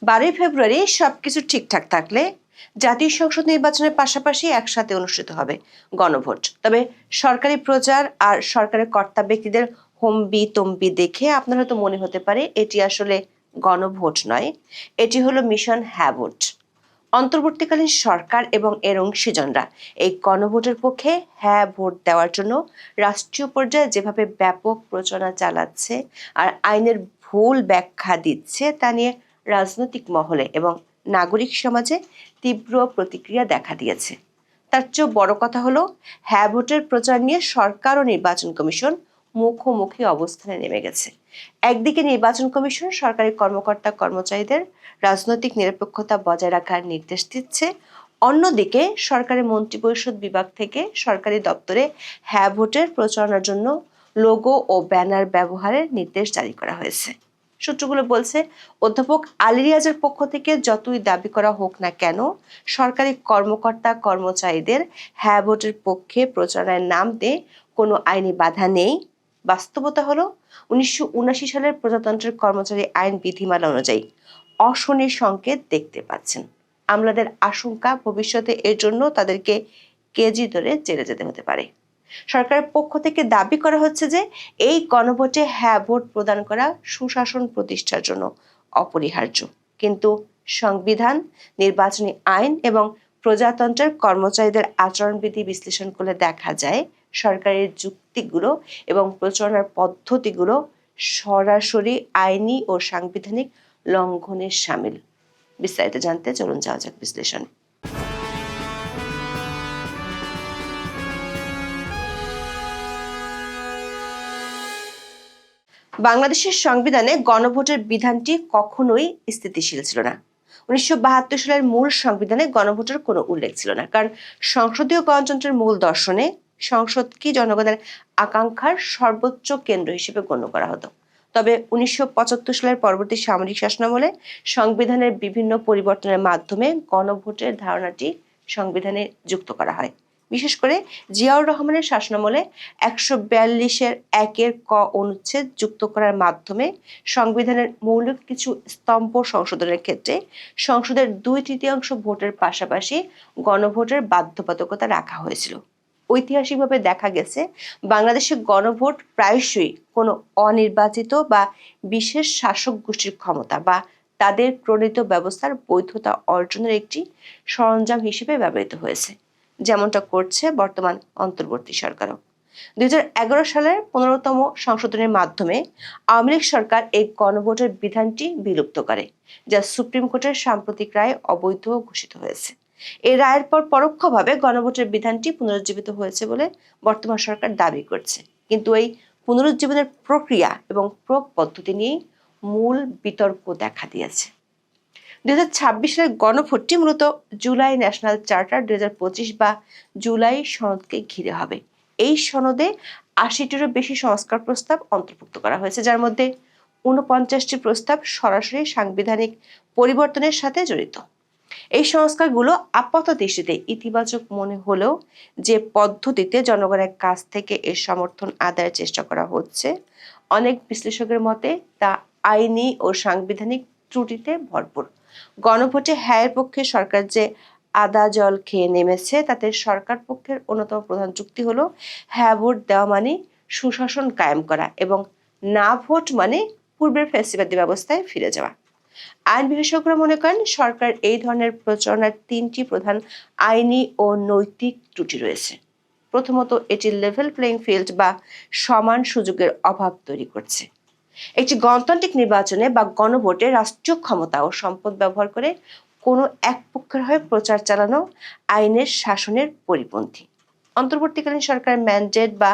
12 ফেব্রুয়ারি সবকিছু ঠিকঠাক থাকলে জাতীয় সংসদ নির্বাচনের পাশাপাশি একসাথে অনুষ্ঠিত হবে গণভোট। তবে সরকারি প্রচার আর সরকারের কর্তা ব্যক্তিদের হম্বি তম্বি দেখে আপনার হয়তো মনে হতে পারে এটি আসলে গণভোট নয়, এটি হলো মিশন হ্যাঁ ভোট। অন্তর্বর্তীকালীন সরকার এবং এর অংশীজনরা এই গণভোটের পক্ষে হ্যাঁ ভোট দেওয়ার জন্য রাষ্ট্রীয় পর্যায়ে যেভাবে ব্যাপক প্রচারণা চালাচ্ছে আর আইনের ভুল ব্যাখ্যা দিচ্ছে তা নিয়ে রাজনৈতিক মহলে এবং নাগরিক সমাজে তীব্র প্রতিক্রিয়া দেখা দিয়েছে। তার চেয়েও বড় কথা হলো হ্যাঁ ভোটের প্রচার নিয়ে সরকার ও নির্বাচন কমিশন মুখোমুখি অবস্থানে নেমে গেছে। একদিকে নির্বাচন কমিশন সরকারি কর্মকর্তা কর্মচারীদের রাজনৈতিক নিরপেক্ষতা বজায় রাখার নির্দেশ দিচ্ছে, অন্যদিকে সরকারি মন্ত্রিপরিষদ বিভাগ থেকে সরকারি দপ্তরে হ্যাঁ ভোটের প্রচারণার জন্য লোগো ও ব্যানার ব্যবহারের নির্দেশ জারি করা হয়েছে। সূত্রগুলো বলছে, অধ্যাপক আলী রিয়াজের পক্ষ থেকে যতই দাবি করা হোক না কেন, সরকারি কর্মকর্তা কর্মচারীদের হ্যাঁ ভোটের পক্ষে প্রচারণায় নামতে কোনো আইনি বাধা নেই। বাস্তবতা হলো 1979 সালের প্রজাতন্ত্রের কর্মচারী আইন বিধিমালা অনুযায়ী অশনির সংকেত দেখতে পাচ্ছেন। আমলাদের আশঙ্কা ভবিষ্যতে এর জন্য তাদেরকে কেজি ধরে জেলে যেতে হতে পারে। সরকারের পক্ষ থেকে দাবি করা হচ্ছে যে এই গণভোটে হ্যাঁ ভোট প্রদান করা সুশাসন প্রতিষ্ঠার জন্য অপরিহার্য, কিন্তু সংবিধান, নির্বাচনী আইন এবং প্রজাতন্ত্রের কর্মচারীদের আচরণবিধি বিশ্লেষণ করলে দেখা যায় সরকারের যুক্তিগুলো এবং প্রচারণার পদ্ধতিগুলো সরাসরি আইনি ও সাংবিধানিক লঙ্ঘনের শামিল। বিস্তারিত জানতে চলুন যাওয়া যাক বিশ্লেষণ। বাংলাদেশের সংবিধানে গণভোটের বিধানটি কখনোই স্থিতিশীল ছিল না। 1972 সালের মূল সংবিধানে গণভোটের কোনো উল্লেখ ছিল না, কারণ সংসদীয় গণতন্ত্রের মূল দর্শনে সংসদকে জনগণের আকাঙ্ক্ষার সর্বোচ্চ কেন্দ্র হিসেবে গণ্য করা হতো। তবে 1975 সালের পরবর্তী সামরিক শাসনামলে সংবিধানের বিভিন্ন পরিবর্তনের মাধ্যমে গণভোটের ধারণাটি সংবিধানে যুক্ত করা হয়। বিশেষ করে জিয়াউর রহমানের শাসনামলে 142-এর 1-এর ক অনুচ্ছেদ যুক্ত করার মাধ্যমে সংবিধানের মৌলিক কিছু স্তম্ভ সংশোধনের ক্ষেত্রে সংসদের 2/3 ভোটের পাশাপাশি গণভোটের বাধ্যবাধকতা রাখা হয়েছিল। ঐতিহাসিকভাবে দেখা গেছে বাংলাদেশে গণভোট প্রায়শই কোনো অনির্বাচিত বা বিশেষ শাসক গোষ্ঠীর ক্ষমতা বা তাদের প্রণীত ব্যবস্থার বৈধতা অর্জনের একটি সরঞ্জাম হিসেবে ব্যবহৃত হয়েছে, যেমনটা করছে বর্তমান অন্তর্বর্তী সরকারও। 2011 সালের 15তম সংশোধনের মাধ্যমে আওয়ামী লীগ সরকার এই গণভোটের বিধানটি বিলুপ্ত করে, যা সুপ্রিম কোর্টের সাম্প্রতিক রায়ে অবৈধ ঘোষিত হয়েছে। এই রায়ের পর পরোক্ষভাবে গণভোটের বিধানটি পুনরুজ্জীবিত হয়েছে বলে বর্তমান সরকার দাবি করছে, কিন্তু এই পুনরুজ্জীবনের প্রক্রিয়া এবং প্রয়োগ পদ্ধতি নিয়েই মূল বিতর্ক দেখা দিয়েছে। 2026 সালের গণভোটটি মূলত জুলাই ন্যাশনাল চার্টার 2025 বা জুলাই সনদকে ঘিরে হবে। এই সনদে 80-টিরও বেশি সংস্কার প্রস্তাব অন্তর্ভুক্ত করা হয়েছে, যার মধ্যে 49টি প্রস্তাব সরাসরি সাংবিধানিক পরিবর্তনের সাথে জড়িত। এই সংস্কারগুলো আপাত দৃষ্টিতে ইতিবাচক মনে হলেও যে পদ্ধতিতে জনগণের কাছ থেকে এর সমর্থন আদায়ের চেষ্টা করা হচ্ছে, অনেক বিশ্লেষকের মতে তা আইনি ও সাংবিধানিক ত্রুটিতে ভরপুর। গণভোটে হ্যাঁয়ের পক্ষে সরকার যে আদা জল খেয়ে নেমেছে, তাতে সরকার পক্ষের অন্যতম প্রধান যুক্তি হলো হ্যাঁ ভোট দেওয়া মানে সুশাসন কায়েম করা এবং না ভোট মানে পূর্বের ফ্যাসিবাদী ব্যবস্থায় ফিরে যাওয়া। আইন বিশেষজ্ঞরা মনে করেন সরকার এই ধরনের প্রচারণার 3টি প্রধান আইনি ও নৈতিক ত্রুটি রয়েছে। প্রথমত, এটি লেভেল প্লেইং ফিল্ড বা সমান সুযোগের অভাব তৈরি করছে। একটি গণতান্ত্রিক নির্বাচনে বা গণভোটে রাষ্ট্রীয় ক্ষমতা ও সম্পদ ব্যবহার করে কোনো এক পক্ষের হয়ে প্রচার চালানো আইনের শাসনের পরিপন্থী। অন্তর্বর্তীকালীন সরকারের ম্যান্ডেট বা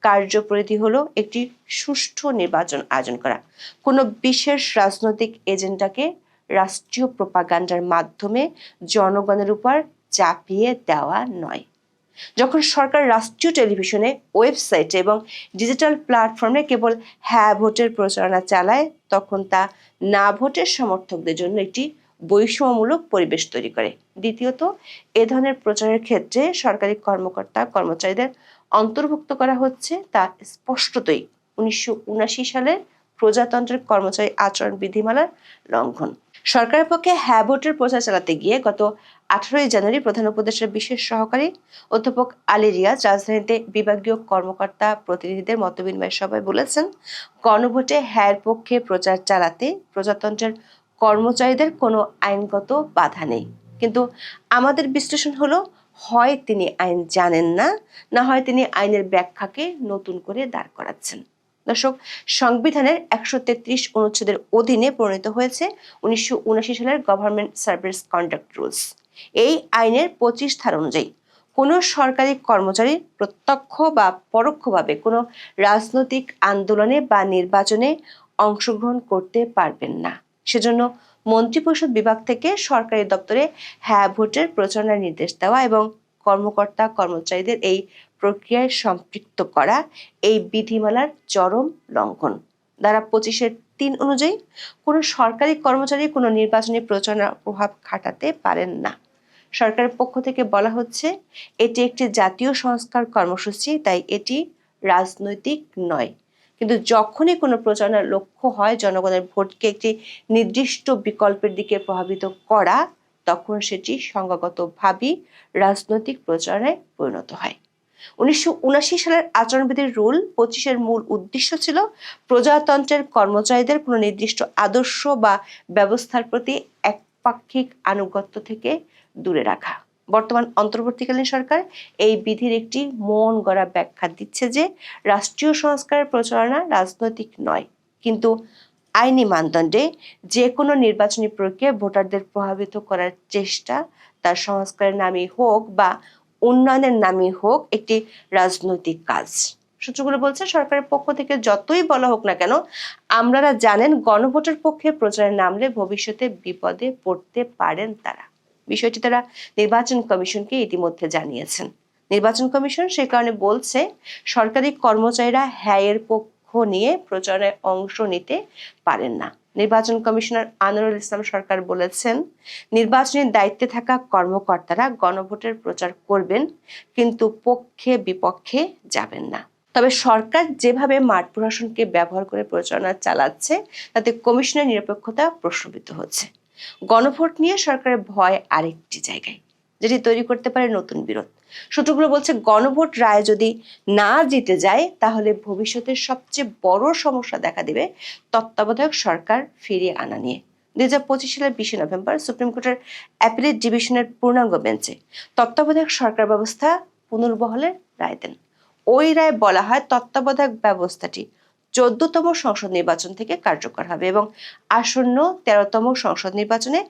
কার্যপরিধি হলো একটি সুষ্ঠু নির্বাচন আয়োজন করা, কোনো বিশেষ রাজনৈতিক এজেন্ডাকে রাষ্ট্রীয় প্রোপাগান্ডার মাধ্যমে জনগণের উপর চাপিয়ে দেওয়া নয়। যখন সরকার রাষ্ট্রীয় টেলিভিশনে, ওয়েবসাইটে এবং ডিজিটাল প্ল্যাটফর্মে কেবল হ্যাঁ ভোটের প্রচারণা চালায়, তখন তা না ভোটের সমর্থকদের জন্য একটি বৈষম্যমূলক পরিবেশ তৈরি করে। দ্বিতীয়ত, এ ধরনের প্রচারের ক্ষেত্রে সরকারি কর্মকর্তা কর্মচারীদের অন্তর্ভুক্ত করা হচ্ছে তা স্পষ্টতই 1979 সালের প্রজাতন্ত্রের কর্মচারী আচরণ বিধিমালার লঙ্ঘন। সরকারের পক্ষে হ্যাঁ ভোটের প্রচার চালাতে গিয়ে গত 18 জানুয়ারি প্রধান উপদেষ্টার বিশেষ সহকারী অধ্যাপক আলী রিয়াজ রাজধানীতে বিভাগীয় কর্মকর্তা প্রতিনিধিদের মতবিনিময় সভায় বলেছেন, গণভোটে হ্যাঁর পক্ষে প্রচার চালাতে প্রজাতন্ত্রের কর্মচারীদের কোনো আইনগত বাধা নেই। কিন্তু আমাদের বিশ্লেষণ হলো, হয় তিনি আইন জানেন না, না হয় তিনি আইনের ব্যাখ্যাকে নতুন করে দাঁড় করাচ্ছেন। দর্শক, সংবিধানের 133 অনুচ্ছেদের অধীনে প্রণীত হয়েছে 1979 সালের গভর্নমেন্ট সার্ভিস কন্ডাক্ট রুলস। এই আইনের 25 ধারা অনুযায়ী কোনো সরকারি কর্মচারী প্রত্যক্ষ বা পরোক্ষভাবে কোনো রাজনৈতিক আন্দোলনে বা নির্বাচনে অংশগ্রহণ করতে পারবেন না। সেজন্য মন্ত্রিপরিষদ বিভাগ থেকে সরকারি দপ্তরে হ্যাঁ ভোটের প্রচারণার নির্দেশ দেওয়া এবং কর্মকর্তা কর্মচারীদের এই প্রক্রিয়ায় সম্পৃক্ত করা এই বিধিমালার চরম লঙ্ঘন। ধারা 25-3 অনুযায়ী কোনো সরকারি কর্মচারী কোনো নির্বাচনী প্রচারণার প্রভাব খাটাতে পারেন না। সরকারের পক্ষ থেকে বলা হচ্ছে, এটি একটি জাতীয় সংস্কার কর্মসূচি, তাই এটি রাজনৈতিক নয়। কিন্তু যখনই কোনো প্রচারণার লক্ষ্য হয় জনগণের ভোটকে একটি নির্দিষ্ট বিকল্পের দিকে প্রভাবিত করা, তখন সেটি সংজ্ঞাগতভাবেই রাজনৈতিক প্রচারণায় পরিণত হয়। 1979 সালের আচরণবিধির রুল 25-এর মূল উদ্দেশ্য ছিল প্রজাতন্ত্রের কর্মচারীদের কোনো নির্দিষ্ট আদর্শ বা ব্যবস্থার প্রতি একপাক্ষিক আনুগত্য থেকে দূরে রাখা। বর্তমান অন্তর্বর্তীকালীন সরকার এই বিধির একটি মন গড়া ব্যাখ্যা দিচ্ছে যে রাষ্ট্রীয় সংস্কারের প্রচারণা রাজনৈতিক নয়, কিন্তু আইনি মানদণ্ডে যে কোনো নির্বাচনী প্রক্রিয়ায় ভোটারদের প্রভাবিত করার চেষ্টা, তার সংস্কারের নামই হোক বা উন্নয়নের নামই হোক, একটি রাজনৈতিক কাজ। সূত্রগুলো বলছে, সরকারের পক্ষ থেকে যতই বলা হোক না কেন, আপনারা জানেন গণভোটের পক্ষে প্রচারে নামলে ভবিষ্যতে বিপদে পড়তে পারেন তারা। বিষয়টি তারা নির্বাচন কমিশনকে ইতিমধ্যে জানিয়েছেন। নির্বাচন কমিশন সে কারণে বলছে, সরকারি কর্মচারীরা হ্যাঁ এর পক্ষ নিয়ে প্রচারণায় অংশ নিতে পারেন না। নির্বাচন কমিশনার আনোয়ারুল ইসলাম সরকার বলেছেন, নির্বাচনের দায়িত্বে থাকা কর্মকর্তারা গণভোটের প্রচার করবেন, কিন্তু পক্ষে বিপক্ষে যাবেন না। তবে সরকার যেভাবে মাঠ প্রশাসনকে ব্যবহার করে প্রচারণা চালাচ্ছে, তাতে কমিশনের নিরপেক্ষতা প্রশ্নবিদ্ধ হচ্ছে। গণভোট নিয়ে সরকারের ভয় আরেকটি জায়গায়, যেটি তৈরি করতে পারে নতুন বিরোধ। সূত্রগুলো বলছে, গণভোট রায় যদি না জিতে যায়, তাহলে ভবিষ্যতের সবচেয়ে বড় সমস্যা দেখা দেবে তত্ত্বাবধায়ক সরকার ফিরিয়ে আনা নিয়ে। 2025 সালের 20 নভেম্বর সুপ্রিম কোর্টের অ্যাপিলেট ডিভিশনের পূর্ণাঙ্গ বেঞ্চে তত্ত্বাবধায়ক সরকার ব্যবস্থা পুনর্বহালের রায় দেন। ওই রায় বলা হয়, তত্ত্বাবধায়ক ব্যবস্থাটি 14তম সংসদ নির্বাচন থেকে কার্যকর হবে এবং আসন্ন 13তম সংসদ নির্বাচনে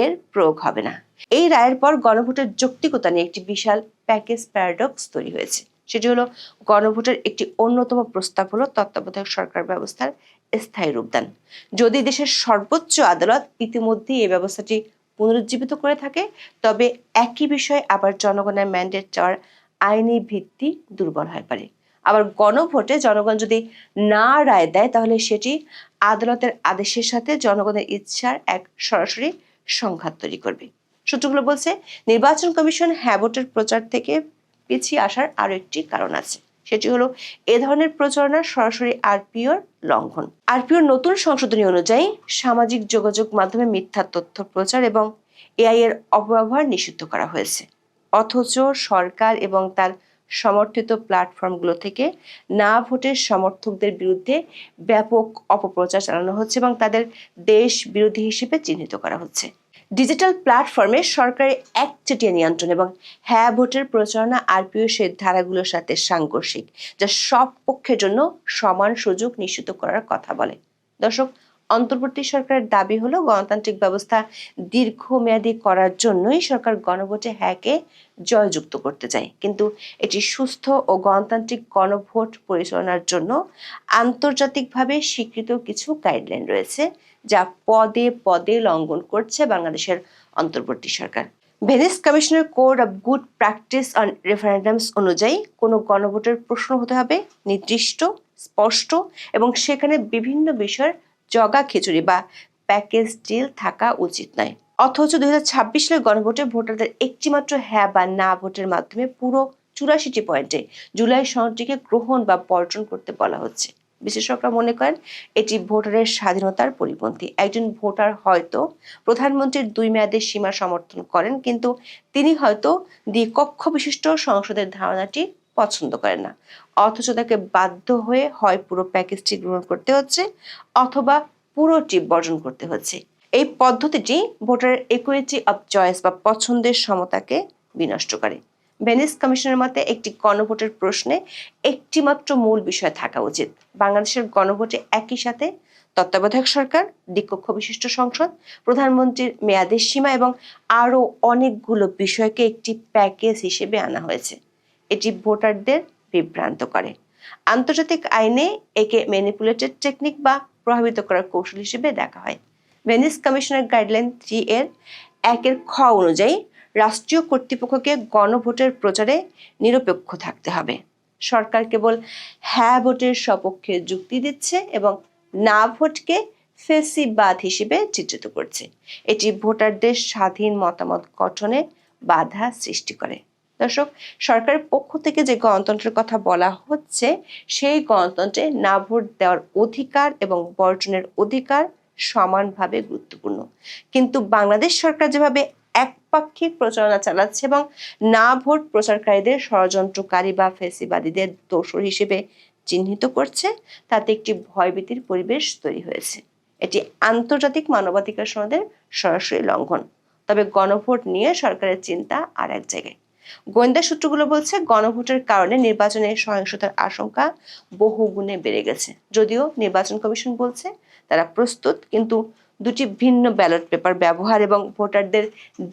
এর প্রয়োগ হবে না। এই রায়ের পর গণভোটের যৌক্তিকতা নিয়ে একটি বিশাল প্যাকেজ প্যারাডক্স তৈরি হয়েছে। সেটি হলো, গণভোটের একটি অন্যতম প্রস্তাব হলো তত্ত্বাবধায়ক সরকার ব্যবস্থার স্থায়ী রূপদান। যদি দেশের সর্বোচ্চ আদালত ইতিমধ্যেই এই ব্যবস্থাটি পুনরুজ্জীবিত করে থাকে, তবে একই বিষয়ে আবার জনগণের ম্যান্ডেট চাওয়ার আইনি ভিত্তি দুর্বল হয়ে পারে। আবার গণভোটে জনগণ যদি না রায় দেয়, তাহলে সেটি আদালতের আদেশের সাথে জনগণের ইচ্ছার এক সরাসরি সংঘাত তৈরি করবে। সূত্রগুলো বলছে, নির্বাচন কমিশন হ্যাঁ ভোটের প্রচার থেকে পিছিয়ে আসার আরো একটি কারণ আছে। সেটি হলো, এ ধরনের প্রচারণার সরাসরি আরপিওর লঙ্ঘন। আরপিওর নতুন সংশোধনী অনুযায়ী সামাজিক যোগাযোগ মাধ্যমে মিথ্যা তথ্য প্রচার এবং এআই এর অপব্যবহার নিষিদ্ধ করা হয়েছে। অথচ সরকার এবং তার সমর্থিত প্ল্যাটফর্মগুলো থেকে না ভোটের সমর্থকদের বিরুদ্ধে ব্যাপক অপপ্রচার চালানো হচ্ছে এবং তাদের দেশ বিরোধী হিসেবে চিহ্নিত করা হচ্ছে। ডিজিটাল প্ল্যাটফর্মে সরকারের একচেটিয়া নিয়ন্ত্রণ এবং হ্যাঁ ভোটের প্রচারণা আরপিও সেই ধারাগুলোর সাথে সাংঘর্ষিক, যা সব পক্ষের জন্য সমান সুযোগ নিশ্চিত করার কথা বলে। দর্শক, অন্তর্বর্তী সরকারের দাবি হলো, গণতান্ত্রিক ব্যবস্থা দীর্ঘমেয়াদী করার জন্যই সরকার গণভোটে হ্যাঁকে জয়যুক্ত করতে চায়, কিন্তু এটি সুস্থ ও গণতান্ত্রিক গণভোট পরিচালনার জন্য আন্তর্জাতিকভাবে স্বীকৃত কিছু গাইডলাইন রয়েছে, যা পদে পদে লঙ্ঘন করছে বাংলাদেশের অন্তর্বর্তী সরকার। ভেনিস কমিশনের code of good practice on referendums অনুযায়ী কোনো গণভোটের প্রশ্ন হতে হবে নির্দিষ্ট, স্পষ্ট এবং সেখানে বিভিন্ন বিষয়ের জগা খিচুড়ি বা প্যাকেজ ডিল থাকা উচিত নয়। অথচ 2026 সালের গণভোটে ভোটারদের একটিমাত্র হ্যাঁ বা না ভোটের মাধ্যমে পুরো 84টি পয়েন্টে জুলাই সনদটিকে গ্রহণ বা বর্জন করতে বলা হচ্ছে। বিশ্লেষকরা মনে করেন এটি ভোটারের স্বাধীনতার পরিপন্থী। একজন ভোটার হয়তো প্রধানমন্ত্রীর 2 মেয়াদের সীমা সমর্থন করেন, কিন্তু তিনি হয়তো দ্বিকক্ষ বিশিষ্ট সংসদের ধারণাটি পছন্দ করেন না, অথচ তাকে বাধ্য হয়ে হয় পুরো প্যাকেজটি গ্রহণ করতে হচ্ছে অথবা পুরোটি বর্জন করতে হচ্ছে। এই পদ্ধতিটি ভোটারের ইকুইটি অফ চয়েস বা পছন্দের সমতাকে বিনষ্ট করে। ভেনিস কমিশনের মতে একটি গণভোটের প্রশ্নে একটি মাত্র মূল বিষয় থাকা উচিত। বাংলাদেশের গণভোটে একই সাথে তত্ত্বাবধায়ক সরকার, দ্বিকক্ষ বিশিষ্ট সংসদ, প্রধানমন্ত্রীর মেয়াদের সীমা এবং আরও অনেকগুলো বিষয়কে একটি প্যাকেজ হিসেবে আনা হয়েছে। এটি ভোটারদের বিভ্রান্ত করে। আন্তর্জাতিক আইনে একে ম্যানিপুলেটেড টেকনিক বা প্রভাবিত করার কৌশল হিসেবে দেখা হয়। ভেনিস কমিশনের গাইডলাইন 3 এর 1 খ অনুযায়ী রাষ্ট্রীয় কর্তৃপক্ষকে গণভোটের প্রচারে নিরপেক্ষ থাকতে হবে। সরকার কেবল হ্যাঁ ভোটের সপক্ষে যুক্তি দিচ্ছে এবং না ভোটকে ফেসিবাদ হিসেবে চিত্রিত করছে। এটি ভোটারদের স্বাধীন মতামত গঠনে বাধা সৃষ্টি করে। দর্শক, সরকারের পক্ষ থেকে যে গণতন্ত্রের কথা বলা হচ্ছে, সেই গণতন্ত্রে না ভোট দেওয়ার অধিকার এবং বর্জনের অধিকার সমানভাবে গুরুত্বপূর্ণ। কিন্তু বাংলাদেশ সরকার যেভাবে একপাক্ষিক প্রচারণা চালাচ্ছে এবং না ভোট প্রচারকারীদের ষড়যন্ত্রকারী বা ফেসিবাদীদের দোষর হিসেবে চিহ্নিত করছে, তাতে একটি ভয়ভীতির পরিবেশ তৈরি হয়েছে। এটি আন্তর্জাতিক মানবাধিকার সনদের সরাসরি লঙ্ঘন। তবে গণভোট নিয়ে সরকারের চিন্তা আর এক জায়গায়। গোয়েন্দা সূত্রগুলো বলছে গণভোটের কারণে নির্বাচনে সহিংসতার আশঙ্কা বহুগুণে বেড়ে গেছে। যদিও নির্বাচন কমিশন বলছে তারা প্রস্তুত, কিন্তু দুটি ভিন্ন ব্যালট পেপার ব্যবহার এবং ভোটারদের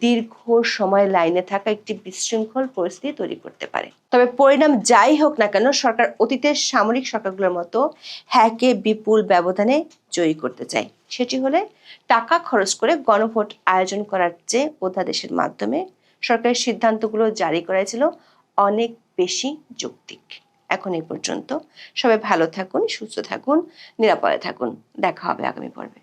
দীর্ঘ সময় লাইনে থাকা একটি বিশৃঙ্খল পরিস্থিতি তৈরি করতে পারে। তবে পরিণাম যাই হোক না কেন, সরকার অতীতের সামরিক সরকারগুলোর মতো হ্যাকে বিপুল ব্যবধানে জয়ী করতে চায়। সেটি হলে টাকা খরচ করে গণভোট আয়োজন করার চেয়ে অধ্যাদেশের মাধ্যমে সরকারের সিদ্ধান্তগুলো জারি করা ছিল অনেক বেশি যৌক্তিক। এখন এই পর্যন্ত। সবাই ভালো থাকুন, সুস্থ থাকুন, নিরাপদে থাকুন। দেখা হবে আগামী পর্বে।